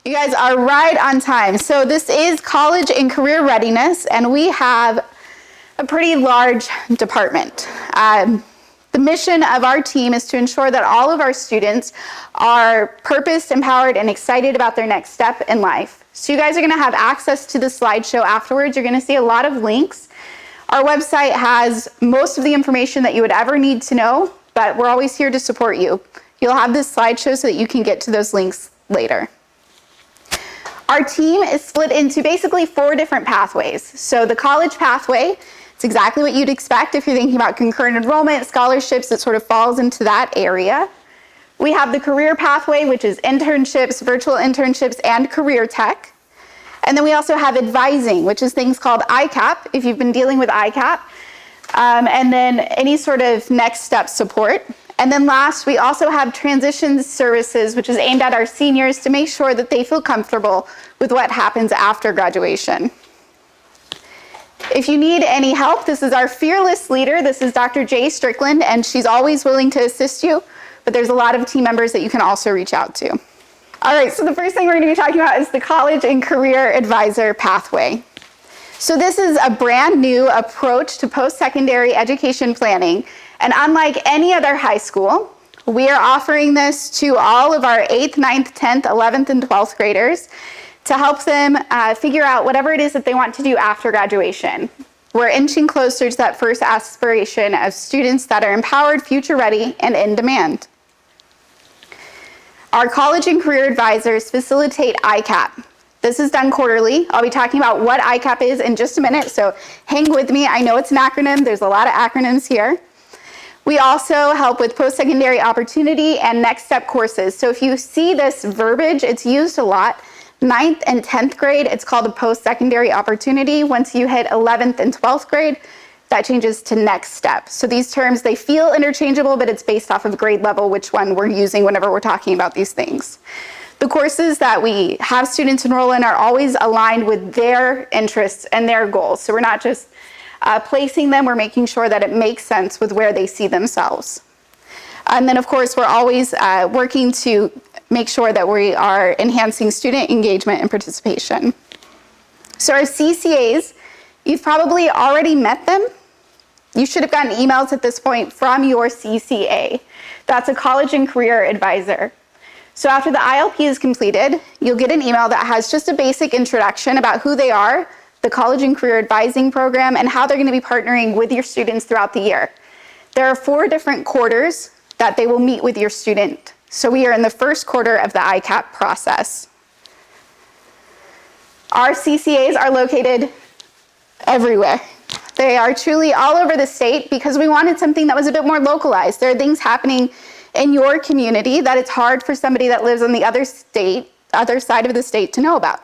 You guys are right on time. So this is College and Career Readiness, and we have a pretty large department. The mission of our team is to ensure that all of our students are purposed, empowered, and excited about their next step in life. So you guys are going to have access to the slideshow afterwards. You're going to see a lot of links. Our website has most of the information that you would ever need to know, but we're always here to support you. You'll have this slideshow so that you can get to those links later. Our team is split into basically 4 different pathways. So the college pathway, it's exactly what you'd expect if you're thinking about concurrent enrollment, scholarships, it sort of falls into that area. We have the career pathway, which is internships, virtual internships, and career tech. And then we also have advising, which is things called ICAP, if you've been dealing with ICAP, and then any sort of next step support. And then last, we also have transition services, which is aimed at our seniors to make sure that they feel comfortable with what happens after graduation. If you need any help, this is our fearless leader. This is Dr. Jay Strickland, and she's always willing to assist you, but there's a lot of team members that you can also reach out to. All right, so the first thing we're going to be talking about is the College and Career Advisor pathway. So this is a brand new approach to post-secondary education planning. And unlike any other high school, we are offering this to all of our 8th, 9th, 10th, 11th, and 12th graders to help them figure out whatever it is that they want to do after graduation. We're inching closer to that first aspiration of students that are empowered, future ready, and in demand. Our college and career advisors facilitate ICAP. This is done quarterly. I'll be talking about what ICAP is in just a minute, so hang with me. I know it's an acronym. There's a lot of acronyms here. We also help with post-secondary opportunity and next step courses. So if you see this verbiage, it's used a lot. 9th and 10th grade, it's called a post-secondary opportunity. Once you hit 11th and 12th grade, that changes to next step. So these terms, they feel interchangeable, but it's based off of grade level, which one we're using whenever we're talking about these things. The courses that we have students enroll in are always aligned with their interests and their goals. So we're not just placing them, we're making sure that it makes sense with where they see themselves. And then of course, we're always working to make sure that we are enhancing student engagement and participation. So our CCAs, you've probably already met them. You should have gotten emails at this point from your CCA. That's a college and career advisor. So after the ILP is completed, you'll get an email that has just a basic introduction about who they are, the College and Career Advising Program, and how they're going to be partnering with your students throughout the year. There are 4 different quarters that they will meet with your student. So we are in the first quarter of the ICAP process. Our CCAs are located everywhere. They are truly all over the state because we wanted something that was a bit more localized. There are things happening in your community that it's hard for somebody that lives on the other side of the state to know about.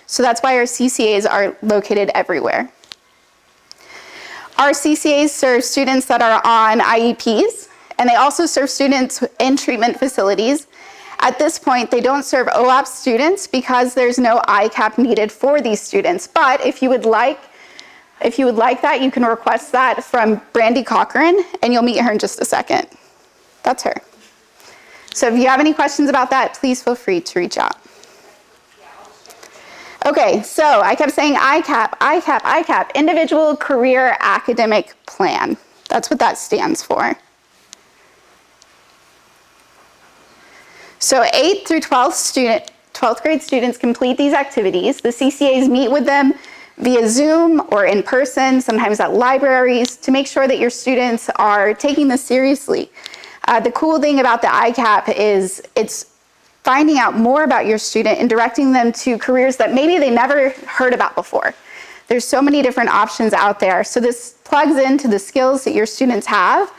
So that's why our CCAs are located everywhere. Our CCAs serve students that are on IEPs, and they also serve students in treatment facilities. At this point, they don't serve OAP students because there's no ICAP needed for these students. But if you would like that, you can request that from Brandy Cochran, and you'll meet her in just a second. That's her. So if you have any questions about that, please feel free to reach out. Okay, so I kept saying ICAP, ICAP, ICAP, Individual Career Academic Plan. That's what that stands for. So 8th through 12th grade students complete these activities. The CCAs meet with them via Zoom or in person, sometimes at libraries, to make sure that your students are taking this seriously. The cool thing about the ICAP is it's finding out more about your student and directing them to careers that maybe they never heard about before. There's so many different options out there. So this plugs into the skills that your students have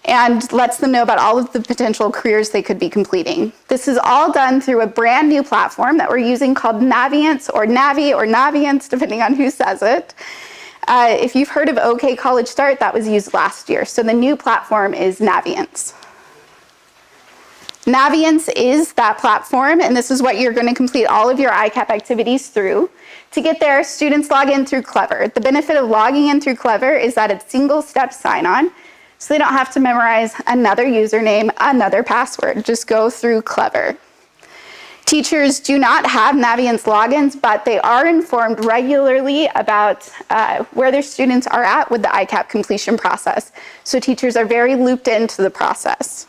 and lets them know about all of the potential careers they could be completing. This is all done through a brand new platform that we're using called Naviance or Navi or Naviance, depending on who says it. If you've heard of OK College Start, that was used last year. So the new platform is Naviance. Naviance is that platform, and this is what you're going to complete all of your ICAP activities through. To get there, students log in through Clever. The benefit of logging in through Clever is that it's single-step sign-on, so they don't have to memorize another username, another password. Just go through Clever. Teachers do not have Naviance logins, but they are informed regularly about where their students are at with the ICAP completion process. So teachers are very looped into the process.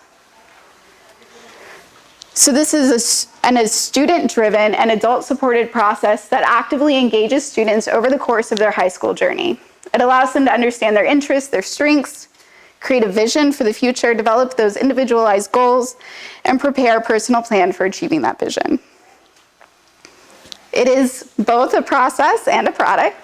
So this is a student-driven and adult-supported process that actively engages students over the course of their high school journey. It allows them to understand their interests, their strengths, create a vision for the future, develop those individualized goals, and prepare a personal plan for achieving that vision. It is both a process and a product.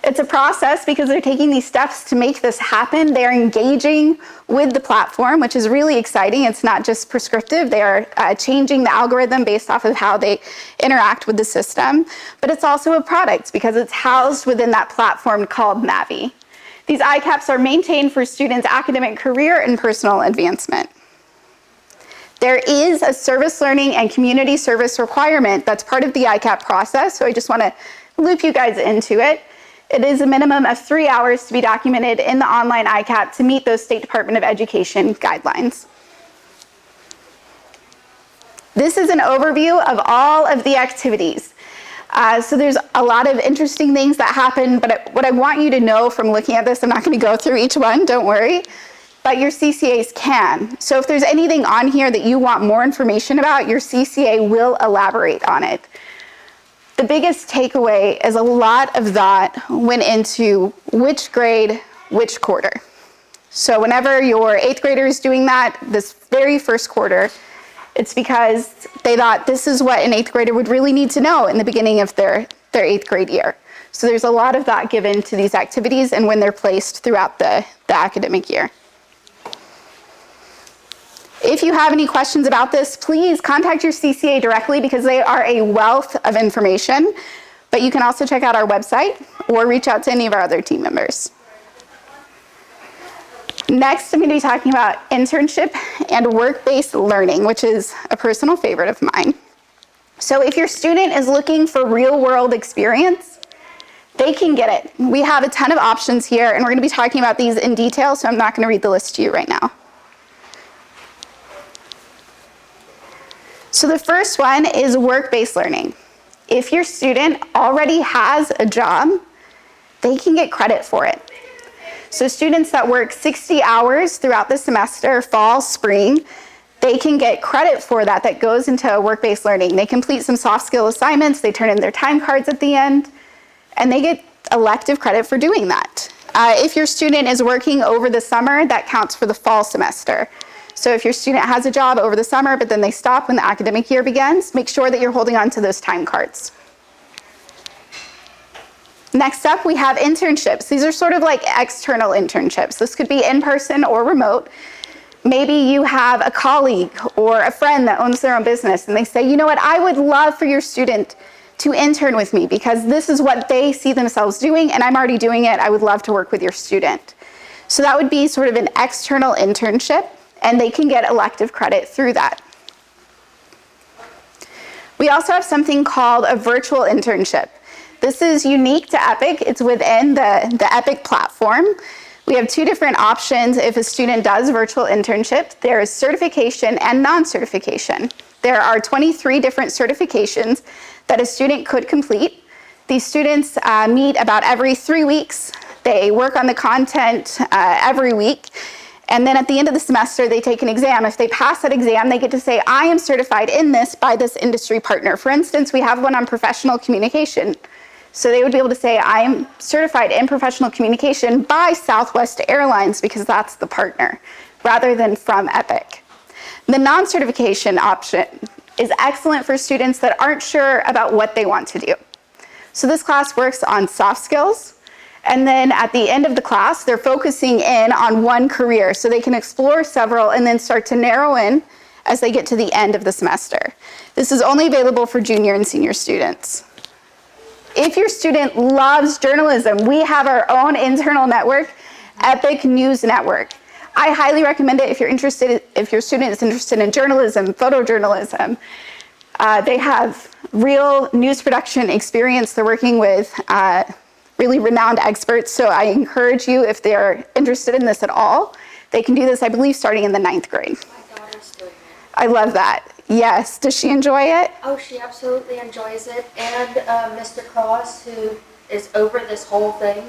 It's a process because they're taking these steps to make this happen. They're engaging with the platform, which is really exciting. It's not just prescriptive. They are changing the algorithm based off of how they interact with the system. But it's also a product because it's housed within that platform called Navi. These ICAPs are maintained for students' academic career and personal advancement. There is a service learning and community service requirement that's part of the ICAP process, so I just want to loop you guys into it. It is a minimum of 3 hours to be documented in the online ICAP to meet those State Department of Education guidelines. This is an overview of all of the activities. So there's a lot of interesting things that happen, but what I want you to know from looking at this, I'm not going to go through each one, don't worry, but your CCAs can. So if there's anything on here that you want more information about, your CCA will elaborate on it. The biggest takeaway is a lot of that went into which grade, which quarter. So whenever your 8th grader is doing that, this very first quarter, it's because they thought this is what an 8th grader would really need to know in the beginning of their 8th grade year. So there's a lot of that given to these activities and when they're placed throughout the academic year. If you have any questions about this, please contact your CCA directly because they are a wealth of information. But you can also check out our website or reach out to any of our other team members. Next, I'm going to be talking about internship and work-based learning, which is a personal favorite of mine. So if your student is looking for real-world experience, they can get it. We have a ton of options here, and we're going to be talking about these in detail, so I'm not going to read the list to you right now. So the first one is work-based learning. If your student already has a job, they can get credit for it. So students that work 60 hours throughout the semester, fall, spring, they can get credit for that. That goes into work-based learning. They complete some soft skill assignments, they turn in their time cards at the end, and they get elective credit for doing that. If your student is working over the summer, that counts for the fall semester. So if your student has a job over the summer, but then they stop when the academic year begins, make sure that you're holding on to those time cards. Next up, we have internships. These are sort of like external internships. This could be in person or remote. Maybe you have a colleague or a friend that owns their own business and they say, you know what, I would love for your student to intern with me because this is what they see themselves doing and I'm already doing it. I would love to work with your student. So that would be sort of an external internship and they can get elective credit through that. We also have something called a virtual internship. This is unique to EPIC. It's within the EPIC platform. We have two different options if a student does virtual internship. There is certification and non-certification. There are 23 different certifications that a student could complete. These students meet about every 3 weeks. They work on the content every week. And then at the end of the semester, they take an exam. If they pass that exam, they get to say, I am certified in this by this industry partner. For instance, we have one on professional communication. So they would be able to say, I am certified in professional communication by Southwest Airlines because that's the partner, rather than from EPIC. The non-certification option is excellent for students that aren't sure about what they want to do. So this class works on soft skills. And then at the end of the class, they're focusing in on one career so they can explore several and then start to narrow in as they get to the end of the semester. This is only available for junior and senior students. If your student loves journalism, we have our own internal network, EPIC News Network. I highly recommend it if your student is interested in journalism, photojournalism. They have real news production experience. They're working with really renowned experts, so I encourage you, if they're interested in this at all, they can do this, I believe, starting in the 9th grade. My daughter's doing I love that. Yes. Does she enjoy it? Oh, she absolutely enjoys it. And Mr. Cross, who is over this whole thing,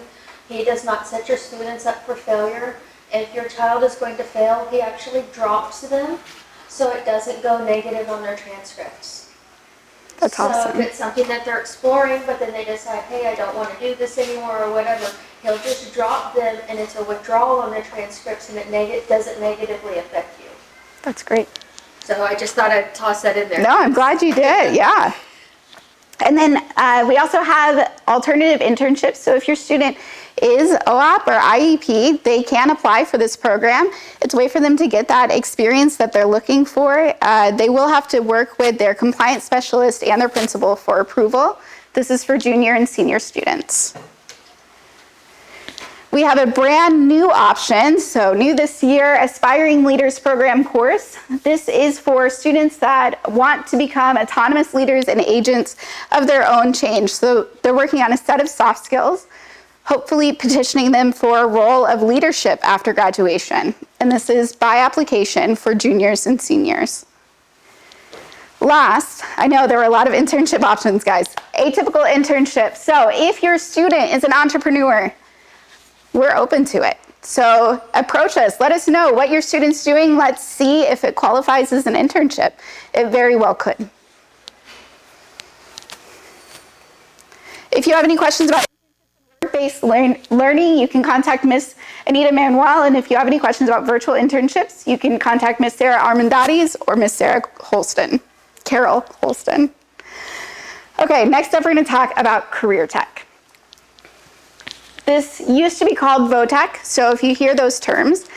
he does not set your students up for failure. If your child is going to fail, he actually drops them so it doesn't go negative on their transcripts. That's awesome. So if it's something that they're exploring, but then they decide, hey, I don't want to do this anymore or whatever, he'll just drop them and it's a withdrawal on their transcripts and it doesn't negatively affect you. That's great. So I just thought I'd toss that in there. No, I'm glad you did. Yeah. And then we also have alternative internships. So if your student is OAP or IEP, they can apply for this program. It's a way for them to get that experience that they're looking for. They will have to work with their compliance specialist and their principal for approval. This is for junior and senior students. We have a brand new option, so new this year, Aspiring Leaders Program course. This is for students that want to become autonomous leaders and agents of their own change. So they're working on a set of soft skills, hopefully petitioning them for a role of leadership after graduation. And this is by application for juniors and seniors. Last, I know there were a lot of internship options, guys. Atypical internship. So if your student is an entrepreneur, we're open to it. So approach us, let us know what your student's doing. Let's see if it qualifies as an internship. It very well could. If you have any questions about work-based learning, you can contact Miss Anita Manuel. And if you have any questions about virtual internships, you can contact Miss Sarah Armendariz or Miss Sarah Holston, Carol Holston. Okay, next up we're going to talk about career tech. This used to be called VOTech, so if you hear those terms,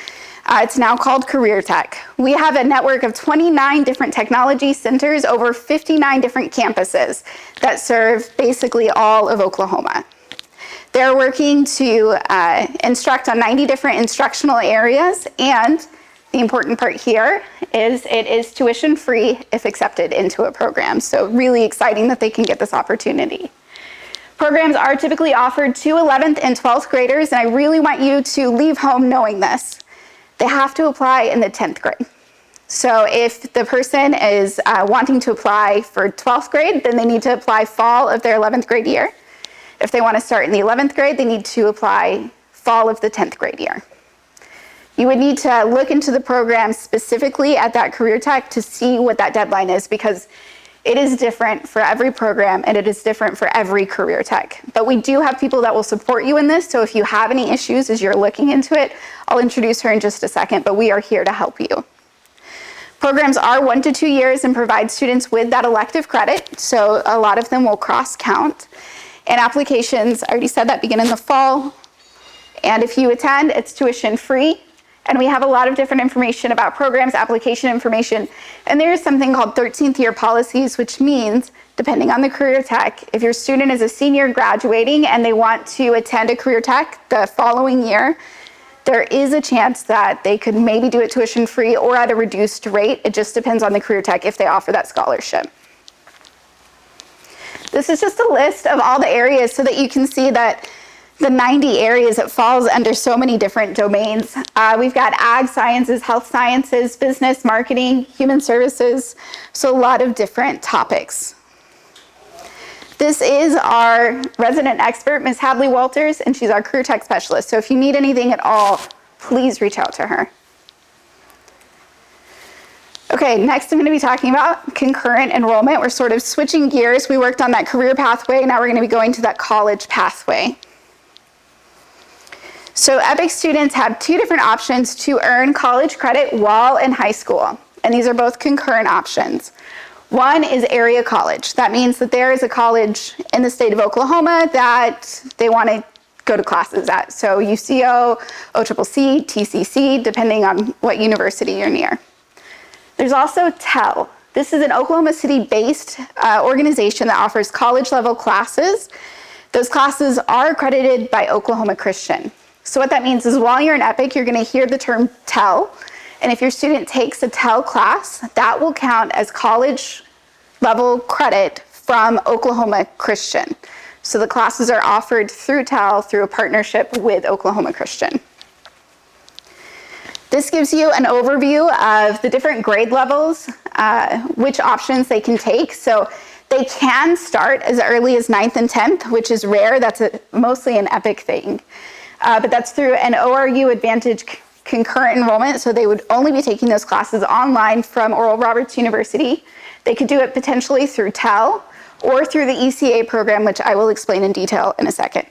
it's now called Career Tech. We have a network of 29 different technology centers over 59 different campuses that serve basically all of Oklahoma. They're working to instruct on 90 different instructional areas, and the important part here is it is tuition free if accepted into a program. So really exciting that they can get this opportunity. Programs are typically offered to 11th and 12th graders, and I really want you to leave home knowing this. They have to apply in the 10th grade. So if the person is wanting to apply for 12th grade, then they need to apply fall of their 11th grade year. If they want to start in the 11th grade, they need to apply fall of the 10th grade year. You would need to look into the program specifically at that career tech to see what that deadline is, because it is different for every program and it is different for every career tech. But we do have people that will support you in this, so if you have any issues as you're looking into it, I'll introduce her in just a second, but we are here to help you. Programs are 1 to 2 years and provide students with that elective credit, so a lot of them will cross-count. And applications, I already said that, begin in the fall. And if you attend, it's tuition free. And we have a lot of different information about programs, application information. And there is something called 13th year policies, which means, depending on the career tech, if your student is a senior graduating and they want to attend a career tech the following year, there is a chance that they could maybe do it tuition free or at a reduced rate. It just depends on the career tech if they offer that scholarship. This is just a list of all the areas so that you can see that the 90 areas, it falls under so many different domains. We've got ag sciences, health sciences, business, marketing, human services, so a lot of different topics. This is our resident expert, Ms. Hadley Walters, and she's our career tech specialist. So if you need anything at all, please reach out to her. Okay, next I'm going to be talking about concurrent enrollment. We're sort of switching gears. We worked on that career pathway. Now we're going to be going to that college pathway. So EPIC students have 2 different options to earn college credit while in high school. And these are both concurrent options. One is area college. That means that there is a college in the state of Oklahoma that they want to go to classes at. So UCO, OCCC, TCC, depending on what university you're near. There's also TEL. This is an Oklahoma City-based organization that offers college-level classes. Those classes are accredited by Oklahoma Christian. So what that means is while you're in EPIC, you're going to hear the term TEL. And if your student takes a TEL class, that will count as college-level credit from Oklahoma Christian. So the classes are offered through TEL through a partnership with Oklahoma Christian. This gives you an overview of the different grade levels, which options they can take. So they can start as early as 9th and 10th, which is rare. That's mostly an EPIC thing. But that's through an ORU Advantage concurrent enrollment. So they would only be taking those classes online from Oral Roberts University. They could do it potentially through TEL or through the ECA program, which I will explain in detail in a second.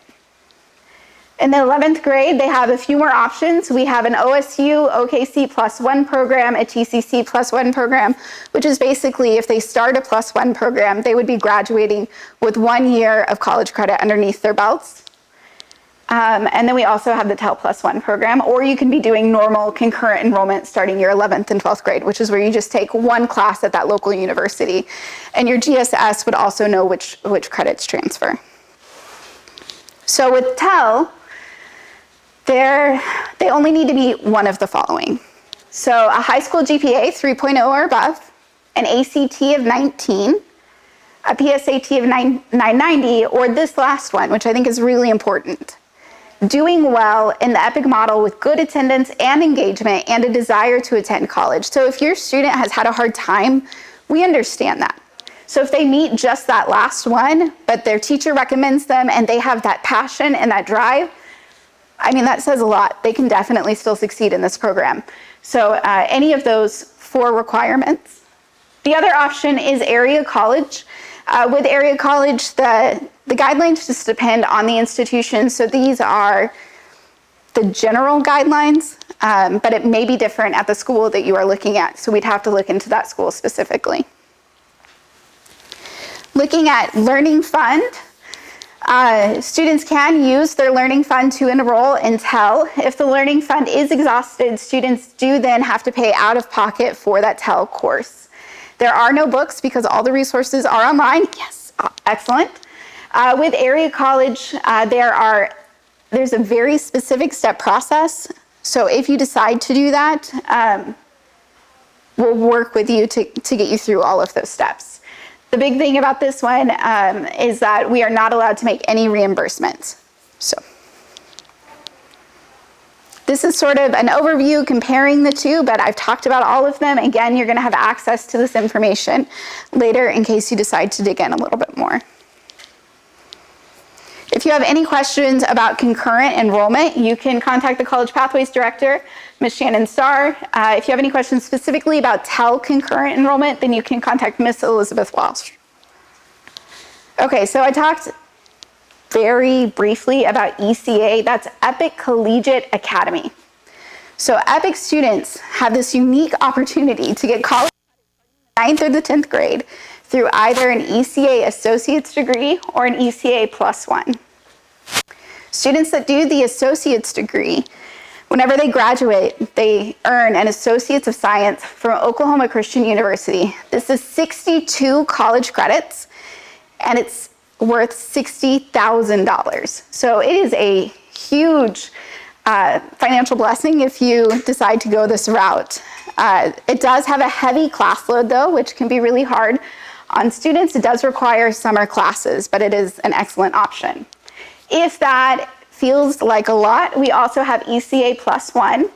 In the 11th grade, they have a few more options. We have an OSU OKC +1 program, a TCC +1 program, which is basically if they start a +1 program, they would be graduating with 1 year of college credit underneath their belts. And then we also have the TEL +1 program, or you can be doing normal concurrent enrollment starting your 11th and 12th grade, which is where you just take one class at that local university. And your GSS would also know which credits transfer. So with TEL, they only need to meet one of the following. So a high school GPA 3.0 or above, an ACT of 19, a PSAT of 990, or this last one, which I think is really important. Doing well in the EPIC model with good attendance and engagement and a desire to attend college. So if your student has had a hard time, we understand that. So if they meet just that last one, but their teacher recommends them and they have that passion and that drive, I mean, that says a lot. They can definitely still succeed in this program. So any of those 4 requirements. The other option is area college. With area college, the guidelines just depend on the institution. So these are the general guidelines, but it may be different at the school that you are looking at. So we'd have to look into that school specifically. Looking at Learning Fund. Students can use their Learning Fund to enroll in TEL. If the Learning Fund is exhausted, students do then have to pay out of pocket for that TEL course. There are no books because all the resources are online. Yes, excellent. With area college, there's a very specific step process. So if you decide to do that, we'll work with you to get you through all of those steps. The big thing about this one is that we are not allowed to make any reimbursements. So this is sort of an overview comparing the two, but I've talked about all of them. Again, you're going to have access to this information later in case you decide to dig in a little bit more. If you have any questions about concurrent enrollment, you can contact the College Pathways Director, Ms. Shannon Starr. If you have any questions specifically about TEL concurrent enrollment, then you can contact Ms. Elizabeth Walsh. Okay, so I talked very briefly about ECA. That's EPIC Collegiate Academy. So EPIC students have this unique opportunity to get college in the 9th or the 10th grade through either an ECA associate's degree or an ECA +1. Students that do the associate's degree, whenever they graduate, they earn an Associates of Science from Oklahoma Christian University. This is 62 college credits, and it's worth $60,000. So it is a huge financial blessing if you decide to go this route. It does have a heavy class load, though, which can be really hard on students. It does require summer classes, but it is an excellent option. If that feels like a lot, we also have ECA +1.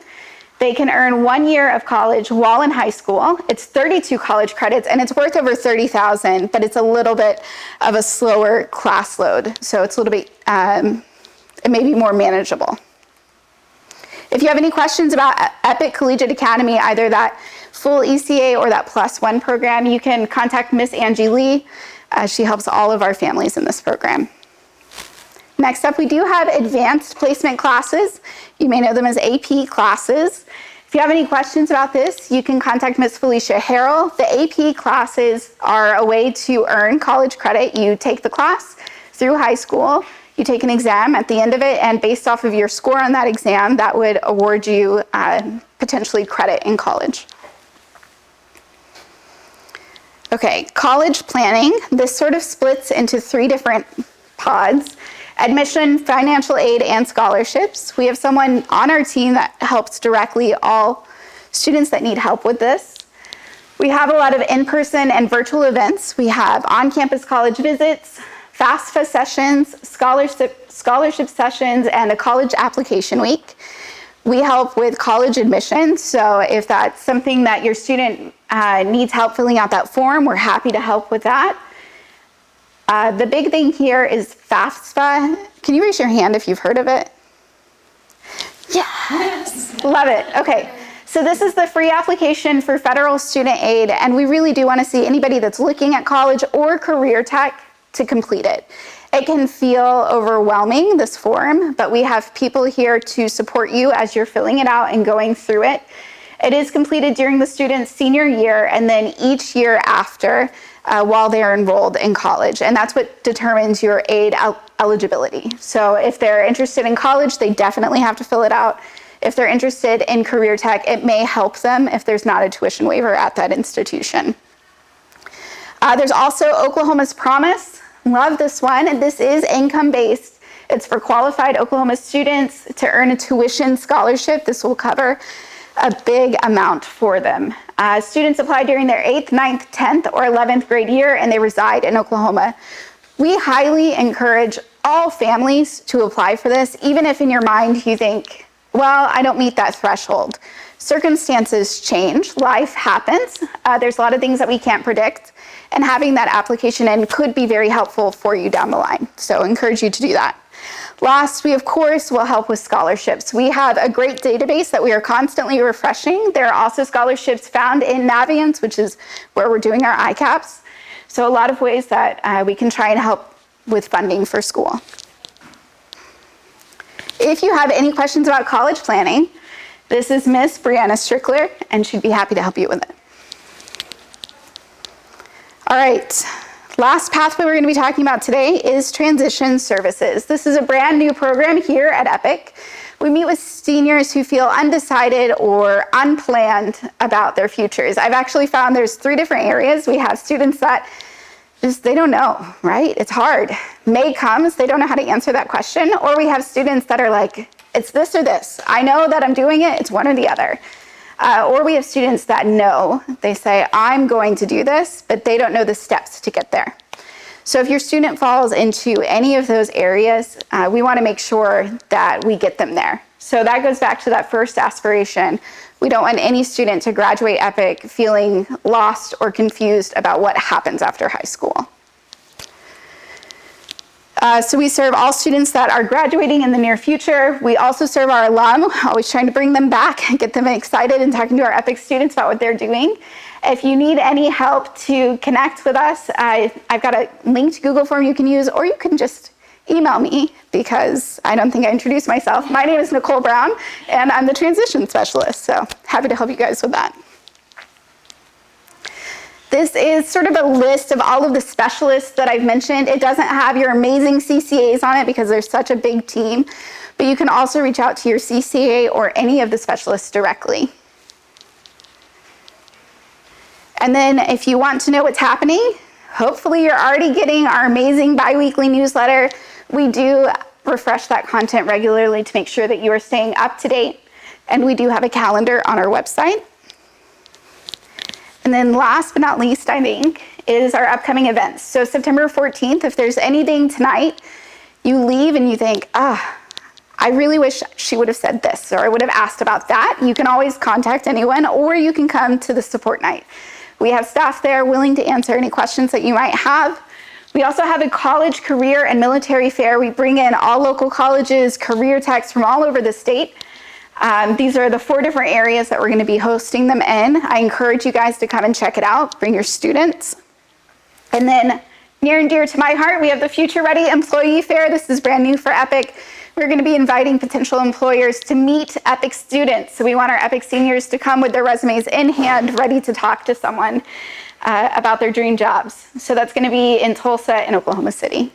They can earn 1 year of college while in high school. It's 32 college credits, and it's worth over $30,000, but it's a little bit of a slower class load. So it's a little bit, it may be more manageable. If you have any questions about EPIC Collegiate Academy, either that full ECA or that +1 program, you can contact Miss Angie Lee. She helps all of our families in this program. Next up, we do have advanced placement classes. You may know them as AP classes. If you have any questions about this, you can contact Miss Felicia Harrell. The AP classes are a way to earn college credit. You take the class through high school, you take an exam at the end of it, and based off of your score on that exam, that would award you potentially credit in college. Okay, college planning. This sort of splits into 3 different pods: admission, financial aid, and scholarships. We have someone on our team that helps directly all students that need help with this. We have a lot of in-person and virtual events. We have on-campus college visits, FAFSA sessions, scholarship sessions, and a college application week. We help with college admissions, so if that's something that your student needs help filling out that form, we're happy to help with that. The big thing here is FAFSA. Can you raise your hand if you've heard of it? Yes. Love it. Okay. So this is the free application for federal student aid, and we really do want to see anybody that's looking at college or career tech to complete it. It can feel overwhelming, this form, but we have people here to support you as you're filling it out and going through it. It is completed during the student's senior year and then each year after while they're enrolled in college, and that's what determines your aid eligibility. So if they're interested in college, they definitely have to fill it out. If they're interested in career tech, it may help them if there's not a tuition waiver at that institution. There's also Oklahoma's Promise. Love this one. And this is income-based. It's for qualified Oklahoma students to earn a tuition scholarship. This will cover a big amount for them. Students apply during their 8th, 9th, 10th, or 11th grade year, and they reside in Oklahoma. We highly encourage all families to apply for this, even if in your mind you think, well, I don't meet that threshold. Circumstances change, life happens. There's a lot of things that we can't predict, and having that application in could be very helpful for you down the line. So I encourage you to do that. Last, we of course will help with scholarships. We have a great database that we are constantly refreshing. There are also scholarships found in Navient, which is where we're doing our ICAPs. So a lot of ways that we can try and help with funding for school. If you have any questions about college planning, this is Miss Brianna Strickler, and she'd be happy to help you with it. All right, last pathway we're going to be talking about today is transition services. This is a brand new program here at EPIC. We meet with seniors who feel undecided or unplanned about their futures. I've actually found there's 3 different areas. We have students that they don't know, right? It's hard. May comes, they don't know how to answer that question. Or we have students that are like, it's this or this. I know that I'm doing it, it's one or the other. Or we have students that know, they say, I'm going to do this, but they don't know the steps to get there. So if your student falls into any of those areas, we want to make sure that we get them there. So that goes back to that first aspiration. We don't want any student to graduate EPIC feeling lost or confused about what happens after high school. So we serve all students that are graduating in the near future. We also serve our alum, always trying to bring them back, get them excited and talking to our EPIC students about what they're doing. If you need any help to connect with us, I've got a linked Google form you can use, or you can just email me because I don't think I introduced myself. My name is Nicole Brown, and I'm the transition specialist, so happy to help you guys with that. This is sort of a list of all of the specialists that I've mentioned. It doesn't have your amazing CCAs on it because there's such a big team, but you can also reach out to your CCA or any of the specialists directly. And then if you want to know what's happening, hopefully you're already getting our amazing bi-weekly newsletter. We do refresh that content regularly to make sure that you are staying up to date. And we do have a calendar on our website. And then last but not least, I think, is our upcoming events. So September 14th, if there's anything tonight, you leave and you think, I really wish she would have said this, or I would have asked about that, you can always contact anyone, or you can come to the support night. We have staff there willing to answer any questions that you might have. We also have a college, career, and military fair. We bring in all local colleges, career techs from all over the state. These are the 4 different areas that we're going to be hosting them in. I encourage you guys to come and check it out. Bring your students. And then near and dear to my heart, we have the Future Ready Employee Fair. This is brand new for EPIC. We're going to be inviting potential employers to meet EPIC students. So we want our EPIC seniors to come with their resumes in hand, ready to talk to someone about their dream jobs. So that's going to be in Tulsa and Oklahoma City.